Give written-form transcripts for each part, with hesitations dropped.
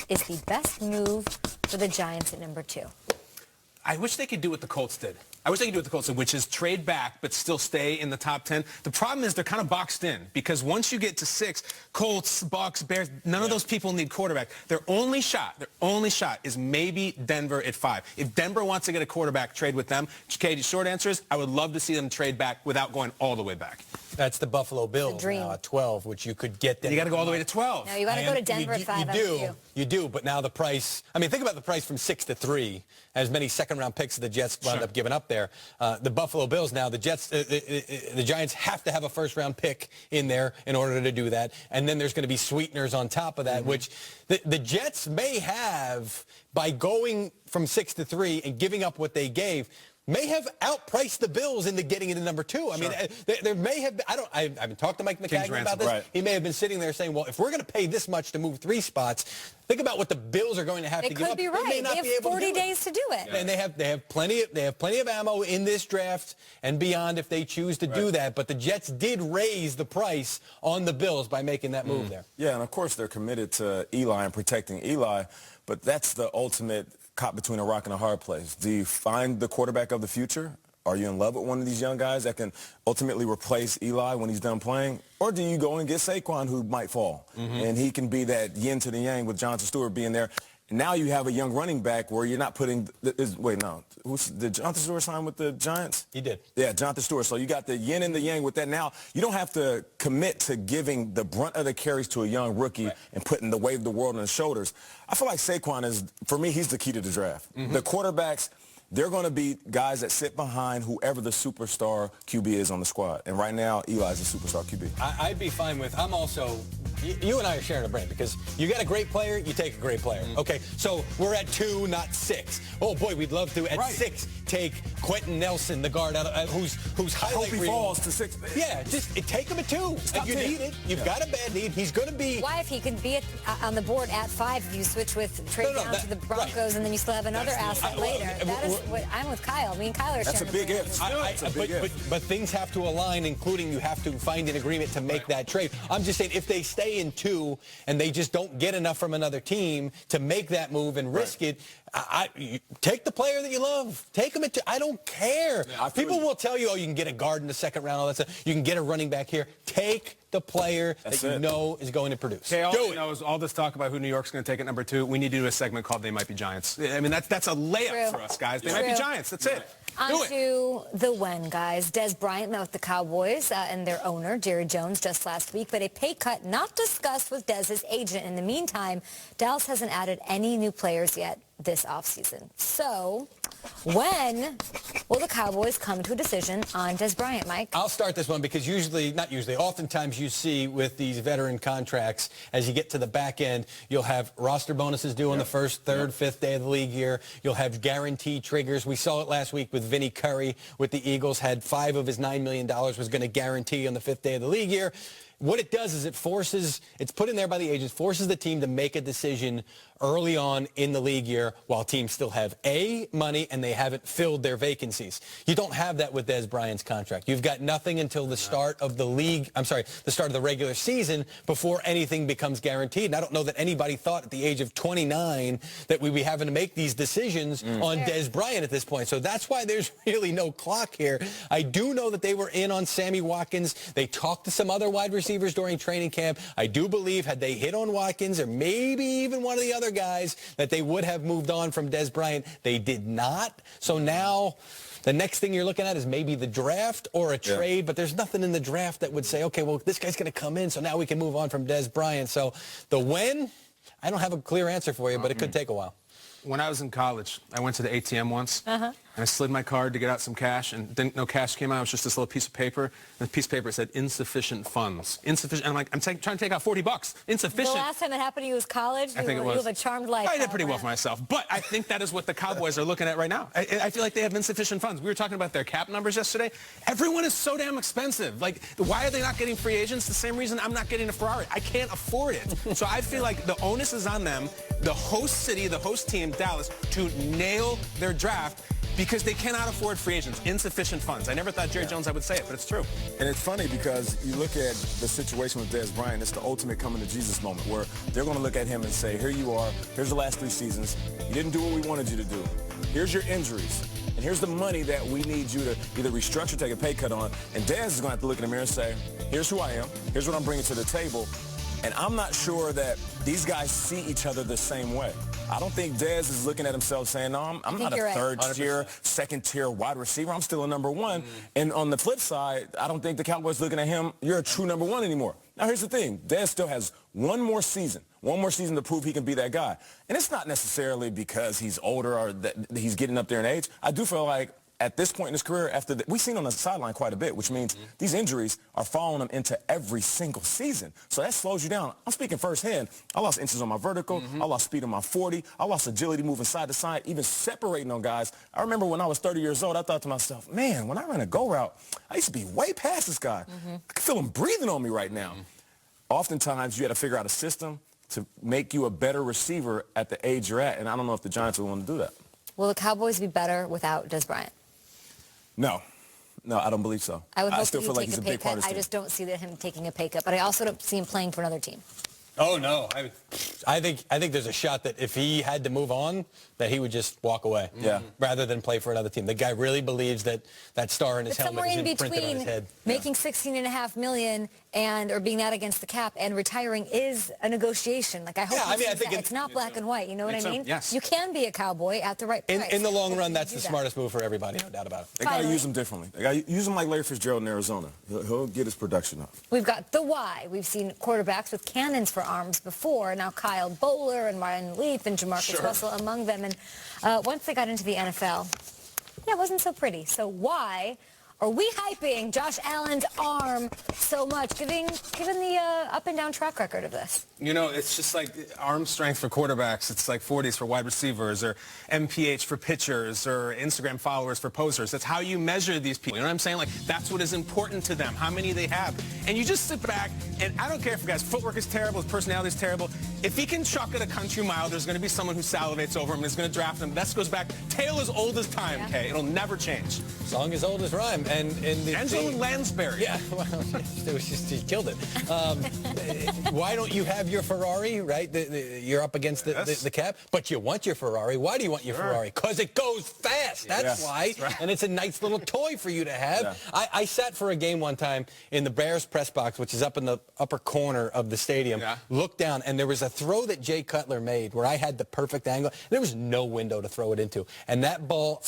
is the best move for the Giants at number 2? I wish they could do what the Colts did. I wish they could do what the Colts did, which is trade back but still stay in the top 10. The problem is they're kind of boxed in because once you get to 6, Colts, Bucks, Bears, none of those people need quarterback. Their only shot is maybe Denver at 5. If Denver wants to get a quarterback, trade with them. Okay, the short answer is I would love to see them trade back without going all the way back. That's the Buffalo Bills now at 12, which you could get them. You got to go all the way to 12. No, you got to go to Denver at 5. You do, but now the price, I mean, think about the price from 6 to 3, as many second-round picks the Jets wound up giving up there. The Buffalo Bills now, the Giants have to have a first-round pick in there in order to do that, and then there's going to be sweeteners on top of that, which the Jets may have, by going from 6 to 3 and giving up what they gave, may have outpriced the Bills into getting into number 2. I mean, there may have been, I haven't talked to Mike McCagnon about this. He may have been sitting there saying, well, if we're going to pay this much to move 3 spots, think about what the Bills are going to have to give up. It could be right. They have 40 days to do it. And they have plenty of ammo in this draft and beyond if they choose to do that. But the Jets did raise the price on the Bills by making that move there. Yeah, and of course they're committed to Eli and protecting Eli, but that's the ultimate caught between a rock and a hard place. Do you find the quarterback of the future? Are you in love with one of these young guys that can ultimately replace Eli when he's done playing? Or do you go and get Saquon, who might fall? And he can be that yin to the yang with Jonathan Stewart being there. Now you have a young running back where you're not putting did Jonathan Stewart sign with the Giants? He did. Yeah, Jonathan Stewart. So you got the yin and the yang with that. Now you don't have to commit to giving the brunt of the carries to a young rookie and putting the weight of the world on his shoulders. I feel like Saquon is, for me, he's the key to the draft. The quarterbacks, they're going to be guys that sit behind whoever the superstar QB is on the squad. And right now, Eli's the superstar QB. I'd be fine with, I'm also, you and I are sharing a brain because you got a great player, you take a great player. Okay, so we're at 2, not 6. Oh, boy, we'd love to, at 6, take Quentin Nelson, the guard, out of, whose highlight reel. Falls to 6. Yeah, just take him at 2. You need it. You've got a bad need. He's going to be. Why, if he can be on the board at 5, if you switch with trade down to the Broncos and then you still have another asset later. I'm with Kyle. Me and Kyle are sharing. That's a big if. But things have to align, including you have to find an agreement to make that trade. I'm just saying, if they stay in 2 and they just don't get enough from another team to make that move and risk it, you take the player that you love. Take him at 2. I don't care. Yeah, people will tell you, oh, you can get a guard in the second round, all that stuff. You can get a running back here. Take the player that you know is going to produce. Okay, all this talk about who New York's going to take at number 2, we need to do a segment called They Might Be Giants. I mean, that's a layup for us, guys. They might be Giants. That's it. On to the when, guys. Des Bryant met with the Cowboys and their owner, Jerry Jones, just last week, but a pay cut not discussed with Dez's agent. In the meantime, Dallas hasn't added any new players yet this offseason. So, when will the Cowboys come to a decision on Des Bryant, Mike? I'll start this one because oftentimes you see with these veteran contracts, as you get to the back end, you'll have roster bonuses due on the first, third, fifth day of the league year. You'll have guarantee triggers. We saw it last week with Vinny Curry with the Eagles, had 5 of his $9 million was going to guarantee on the 5th day of the league year. What it does is it's put in there by the agents, forces the team to make a decision early on in the league year while teams still have money and they haven't filled their vacancies. You don't have that with Des Bryant's contract. You've got nothing until the start of the start of the regular season before anything becomes guaranteed. And I don't know that anybody thought at the age of 29 that we'd be having to make these decisions on Des Bryant at this point. So that's why there's really no clock here. I do know that they were in on Sammy Watkins. They talked to some other wide receivers during training camp. I do believe had they hit on Watkins or maybe even one of the other guys that they would have moved on from Des Bryant. They did not. So now the next thing you're looking at is maybe the draft or a trade, but there's nothing in the draft that would say, okay, well, this guy's going to come in, so now we can move on from Des Bryant. So the when, I don't have a clear answer for you, but it could take a while. When I was in college, I went to the ATM once, and I slid my card to get out some cash, and then no cash came out. It was just this little piece of paper, and the piece of paper said insufficient funds. Insufficient. And I'm like, I'm trying to take out $40. Insufficient. The last time that happened to you was college? I think it was. You have a charmed life. I did pretty well for myself, but I think that is what the Cowboys are looking at right now. I feel like they have insufficient funds. We were talking about their cap numbers yesterday. Everyone is so damn expensive. Like, why are they not getting free agents? The same reason I'm not getting a Ferrari. I can't afford it. So I feel like the onus is on them, the host city, the host team, Dallas, to nail their draft. because they cannot afford free agents, insufficient funds. I never thought Jerry Jones I would say it, but it's true. And it's funny because you look at the situation with Dez Bryant, it's the ultimate coming to Jesus moment where they're going to look at him and say, here you are, here's the last 3 seasons. You didn't do what we wanted you to do. Here's your injuries. And here's the money that we need you to either restructure, take a pay cut on. And Dez is going to have to look in the mirror and say, here's who I am. Here's what I'm bringing to the table. And I'm not sure that these guys see each other the same way. I don't think Dez is looking at himself saying, no, I'm not a third-tier, second-tier wide receiver. I'm still a number 1. And on the flip side, I don't think the Cowboys looking at him, you're a true number 1 anymore. Now, here's the thing. Dez still has one more season to prove he can be that guy. And it's not necessarily because he's older or that he's getting up there in age. I do feel like at this point in his career, we've seen him on the sideline quite a bit, which means these injuries are following him into every single season. So that slows you down. I'm speaking firsthand. I lost inches on my vertical. I lost speed on my 40. I lost agility moving side to side, even separating on guys. I remember when I was 30 years old, I thought to myself, man, when I ran a go route, I used to be way past this guy. I can feel him breathing on me right now. Oftentimes, you had to figure out a system to make you a better receiver at the age you're at, and I don't know if the Giants will want to do that. Will the Cowboys be better without Dez Bryant? No, I don't believe so. I still feel like he's a big part of this I team. just don't see him taking a pay cut, but I also don't see him playing for another team. Oh, no. I think there's a shot that if he had to move on, that he would just walk away rather than play for another team. The guy really believes that star in his helmet is imprinted on his head. Making $16.5 million or being that against the cap and retiring is a negotiation. Like, I hope I think it's not black and white. You know what I mean? Yes. You can be a Cowboy at the right price. In the long run, that's the smartest move for everybody, no doubt about it. They got to use him differently. They got to use him like Larry Fitzgerald in Arizona. He'll get his production up. We've got the why. We've seen quarterbacks with cannons for arms before. Now Kyle Bowler and Ryan Leaf and Jamarcus Russell among them. And once they got into the NFL, it wasn't so pretty. So why are we hyping Josh Allen's arm so much, given the up and down track record of this? You know, it's just like arm strength for quarterbacks. It's like 40s for wide receivers or MPH for pitchers or Instagram followers for posers. That's how you measure these people. You know what I'm saying? Like, that's what is important to them, how many they have. And you just sit back, and I don't care if the guy's footwork is terrible, his personality is terrible. If he can chuck it a country mile, there's going to be someone who salivates over him and is going to draft him. That goes back, tale as old as time, okay? It'll never change. Song as old as rhyme. Angela Lansbury. Yeah, well, she killed it. Why don't you have your Ferrari, right? You're up against the cap, but you want your Ferrari. Why do you want your Ferrari? Because it goes fast. That's why. Right. And it's a nice little toy for you to have. Yeah. I sat for a game one time in the Bears press box, which is up in the upper corner of the stadium, looked down, and there was a throw that Jay Cutler made where I had the perfect angle. There was no window to throw it into. And that ball,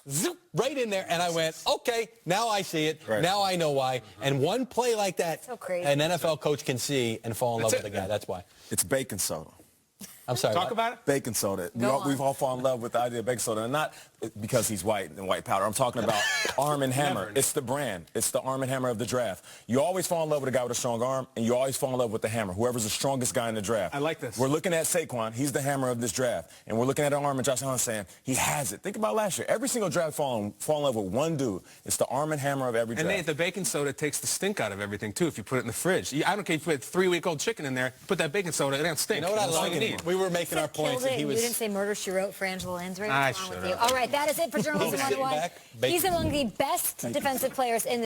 zoop, right in there, and I went, okay, now I see it. Right. Now I know why. And one play like that, an NFL coach can see and fall in love with a guy. That's why. It's baking soda. I'm sorry. Talk about it. Baking soda. We've all fallen in love with the idea of baking soda, and not because he's white and white powder. I'm talking about Arm & Hammer. It's the brand. It's the Arm & Hammer of the draft. You always fall in love with a guy with a strong arm, and you always fall in love with the hammer, whoever's the strongest guy in the draft. I like this. We're looking at Saquon. He's the hammer of this draft. And we're looking at Arm and Josh Allen saying, he has it. Think about last year. Every single draft fall in love with one dude. It's the Arm & Hammer of every draft. And Nate, the baking soda takes the stink out of everything, too, if you put it in the fridge. I don't care if you put 3-week-old chicken in there, put that baking soda, it don't stink. You know what I like? We were making our points. And you didn't say Murder, She Wrote for Angela Lansbury? I should have. All right, that is it for Journalism 101. He's among the best defensive players in the